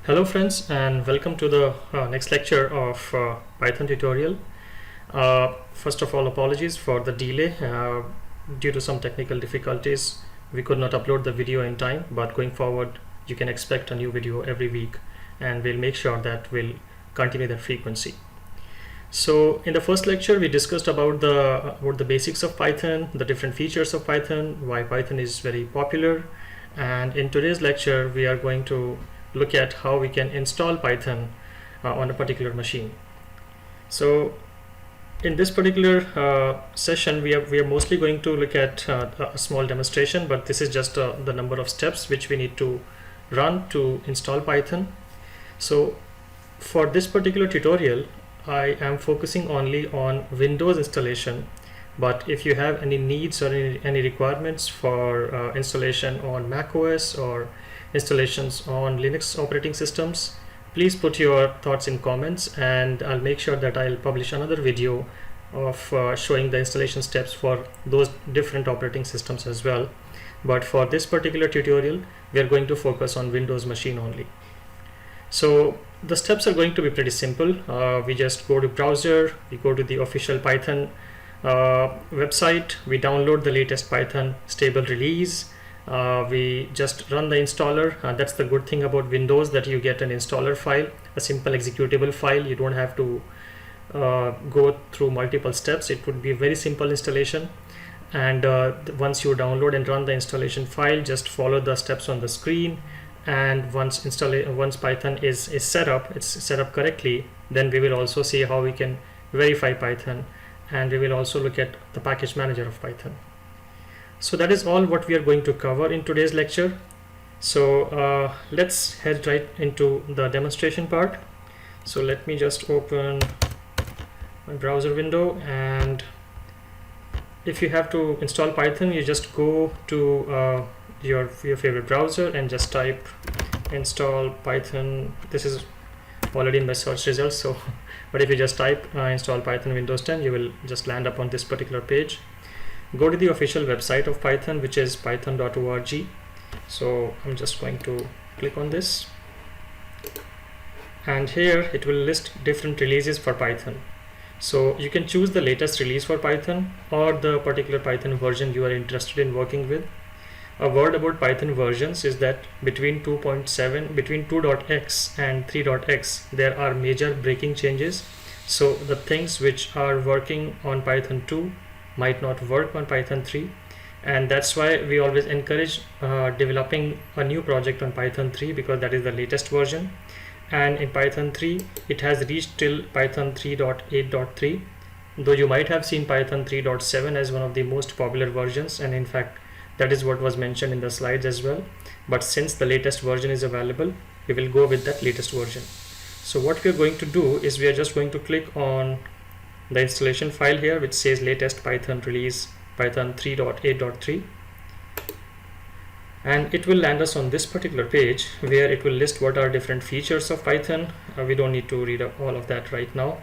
Hello friends, and welcome to the next lecture of Python tutorial. First of all, apologies for the delay. Due to some technical difficulties, we could not upload the video in time, but going forward you can expect a new video every week, and we'll make sure that we'll continue that frequency. So in the first lecture we discussed about the basics of Python, the different features of Python, why Python is very popular, and in today's lecture we are going to look at how we can install Python on a particular machine. So in this particular session we are mostly going to look at a small demonstration, but this is just the number of steps which we need to run to install Python. So for this particular tutorial I am focusing only on Windows installation, but if you have any needs or any requirements for installation on Mac OS or installations on Linux operating systems, please put your thoughts in comments, and I'll make sure that I'll publish another video of showing the installation steps for those different operating systems as well. But for this particular tutorial we are going to focus on Windows machine only. So the steps are going to be pretty simple. We just go to browser, we go to the official Python website, we download the latest Python stable release. We just run the installer. That's the good thing about Windows, that you get an installer file, a simple executable file. You don't have to go through multiple steps. It would be a very simple installation, and once you download and run the installation file, just follow the steps on the screen, and once Python is set up, it's set up correctly, then we will also see how we can verify Python, and we will also look at the package manager of Python. So that is all what we are going to cover in today's lecture. So let's head right into the demonstration part. So let me just open my browser window, and if you have to install Python, you just go to your favorite browser and just type install Python. This is already in my search results, so but if you just type install Python Windows 10, you will just land up on this particular page. Go to the official website of Python, which is python.org. So I'm just going to click on this, and here it will list different releases for Python. So you can choose the latest release for Python or the particular Python version you are interested in working with. A word about Python versions is that between 2.x and 3.x there are major breaking changes. So the things which are working on Python 2 might not work on Python 3, and that's why we always encourage developing a new project on Python 3, because that is the latest version. And in Python 3 it has reached till Python 3.8.3, though you might have seen Python 3.7 as one of the most popular versions, and in fact that is what was mentioned in the slides as well. But since the latest version is available, we will go with that latest version. So what we are going to do is we are just going to click on the installation file here, which says latest Python release Python 3.8.3, and it will land us on this particular page where it will list what are different features of Python. We don't need to read all of that right now,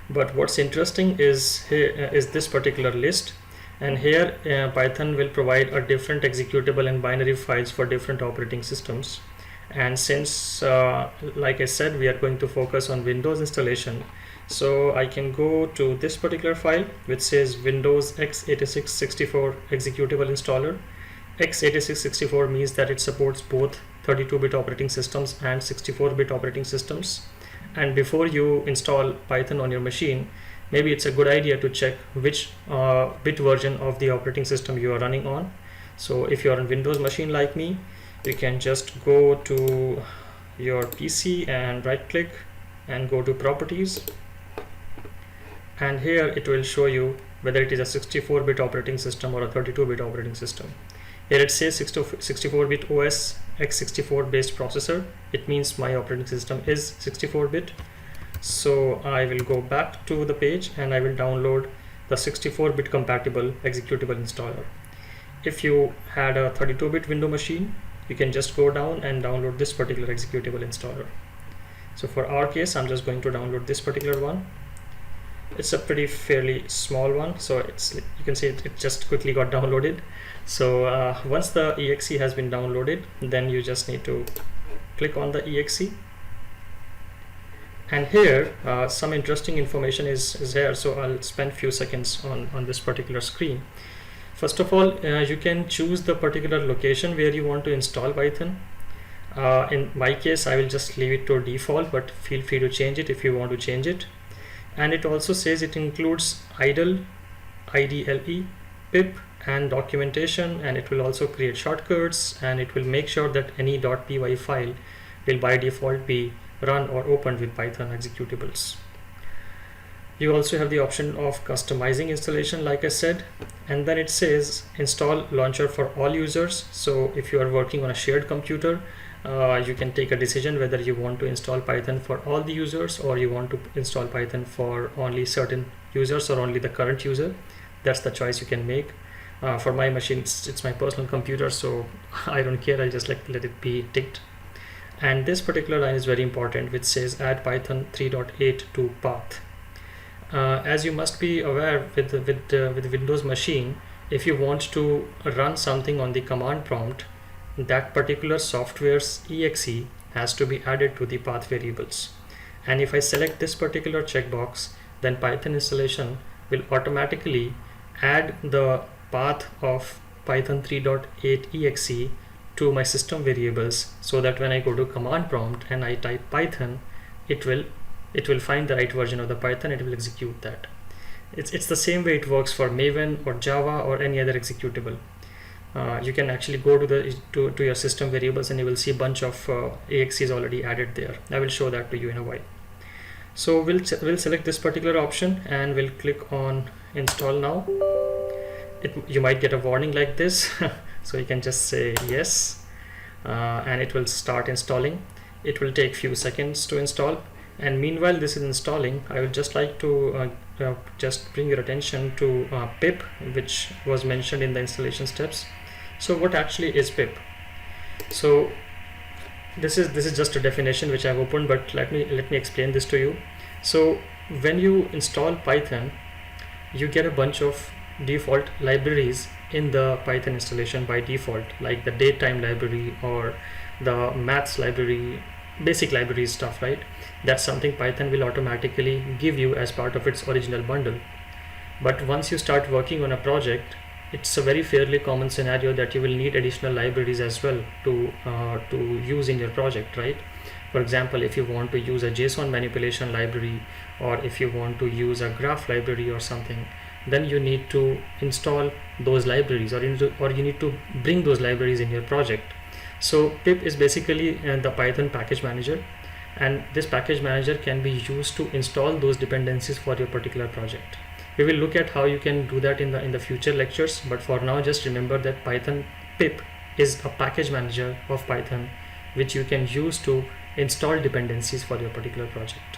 but what's interesting is here is this particular list, and here Python will provide a different executable and binary files for different operating systems. And since like I said, we are going to focus on Windows installation, so I can go to this particular file which says Windows x86 64 executable installer. x86 64 means that it supports both 32-bit operating systems and 64-bit operating systems. And before you install Python on your machine, maybe it's a good idea to check which bit version of the operating system you are running on. So if you are on Windows machine like me, you can just go to your PC and right click and go to properties, and here it will show you whether it is a 64-bit operating system or a 32-bit operating system. Here it says 64-bit OS x64 based processor. It means my operating system is 64-bit. So I will go back to the page and I will download the 64-bit compatible executable installer. If you had a 32-bit Windows machine, you can just go down and download this particular executable installer. So for our case, I'm just going to download this particular one. It's a fairly small one, so you can see it just quickly got downloaded. So once the exe has been downloaded, then you just need to click on the exe, and here some interesting information is here, so I'll spend few seconds on this particular screen. First of all, you can choose the particular location where you want to install Python. In my case, I will just leave it to default, but feel free to change it if you want to change it. And it also says it includes IDLE, pip, and documentation, and it will also create shortcuts, and it will make sure that any .py file will by default be run or opened with Python executables. You also have the option of customizing installation, like I said, and then it says install launcher for all users. So if you are working on a shared computer, you can take a decision whether you want to install Python for all the users, or you want to install Python for only certain users or only the current user. That's the choice you can make. For my machine, it's my personal computer, so I don't care. I'll just let it be ticked. And this particular line is very important, which says add Python 3.8 to path. As you must be aware, with the Windows machine, if you want to run something on the command prompt, that particular software's exe has to be added to the path variables. And if I select this particular checkbox, then Python installation will automatically add the path of Python 3.8 exe to my system variables, so that when I go to command prompt and I type Python, it will find the right version of the Python. It will execute that. It's the same way it works for Maven or Java or any other executable. You can actually go to your system variables, and you will see a bunch of AXEs already added there. I will show that to you in a while. So we'll select this particular option and we'll click on install now. You might get a warning like this, so you can just say yes, and it will start installing. It will take few seconds to install, and meanwhile this is installing, I would just like to just bring your attention to pip, which was mentioned in the installation steps. So what actually is pip? So this is just a definition which I've opened, but let me explain this to you. So when you install Python, you get a bunch of default libraries in the Python installation by default, like the datetime library or the maths library, basic library stuff, right? That's something Python will automatically give you as part of its original bundle. But once you start working on a project, it's a very fairly common scenario that you will need additional libraries as well to use in your project, right? For example, if you want to use a JSON manipulation library, or if you want to use a graph library or something, then you need to install those libraries, or you need to bring those libraries in your project. So pip is basically the Python package manager, and this package manager can be used to install those dependencies for your particular project. We will look at how you can do that in the future lectures, but for now just remember that Python pip is a package manager of Python which you can use to install dependencies for your particular project.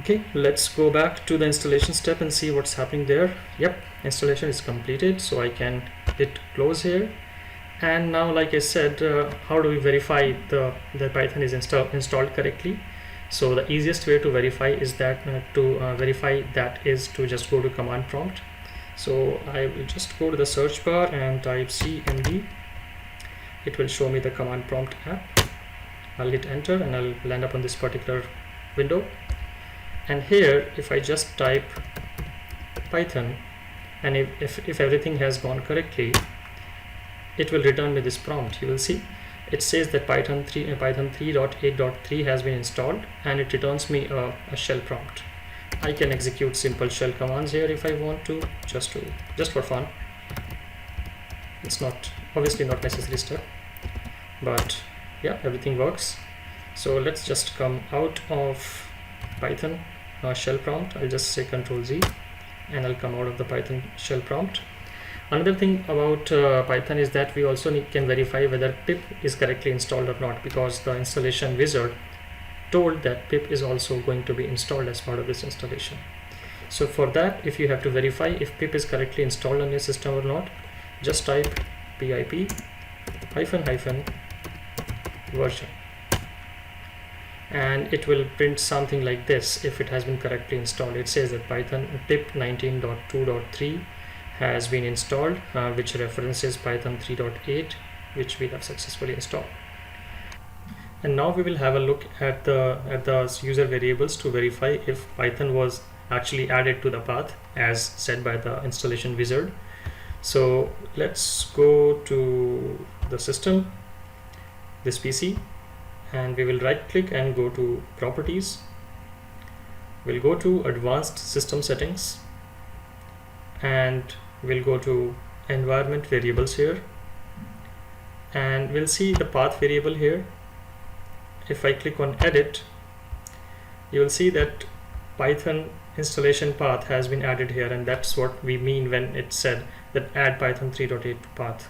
Okay, let's go back to the installation step and see what's happening there. Yep, installation is completed, so I can hit close here. And now, like I said, how do we verify the Python is installed correctly? So the easiest way to verify is that is to just go to command prompt. So I will just go to the search bar and type cmd. It will show me the command prompt app. I'll hit enter and I'll land up on this particular window. And here, if I just type Python, and if everything has gone correctly, it will return me this prompt. You will see it says that Python 3.8.3 has been installed, and it returns me a shell prompt. I can execute simple shell commands here if I want to, just for fun. It's obviously not necessary step, but yeah, everything works. So let's just come out of Python shell prompt. I'll just say Ctrl Z and I'll come out of the Python shell prompt. Another thing about Python is that we also can verify whether pip is correctly installed or not, because the installation wizard told that pip is also going to be installed as part of this installation. So for that, if you have to verify if pip is correctly installed on your system or not, just type pip --version, and it will print something like this if it has been correctly installed. It says that Python pip 19.2.3 has been installed, which references Python 3.8, which we have successfully installed. And now we will have a look at the user variables to verify if Python was actually added to the path as said by the installation wizard. So let's go to the system, this PC, and we will right click and go to properties. We'll go to advanced system settings and we'll go to environment variables here, and we'll see the path variable here. If I click on edit, you will see that Python installation path has been added here, and that's what we mean when it said that add Python 3.8 path.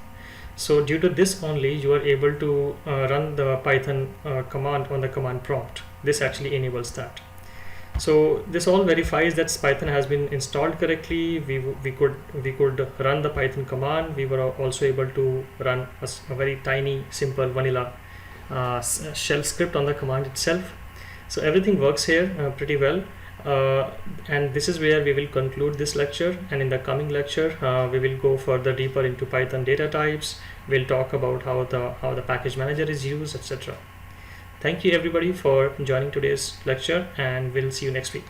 So due to this only, you are able to run the Python command on the command prompt. This actually enables that. So this all verifies that Python has been installed correctly. We could run the Python command. We were also able to run a very tiny, simple, vanilla shell script on the command itself. So everything works here pretty well. And this is where we will conclude this lecture, and in the coming lecture we will go further deeper into Python data types. We'll talk about how the package manager is used, etc. Thank you everybody for joining today's lecture, and we'll see you next week.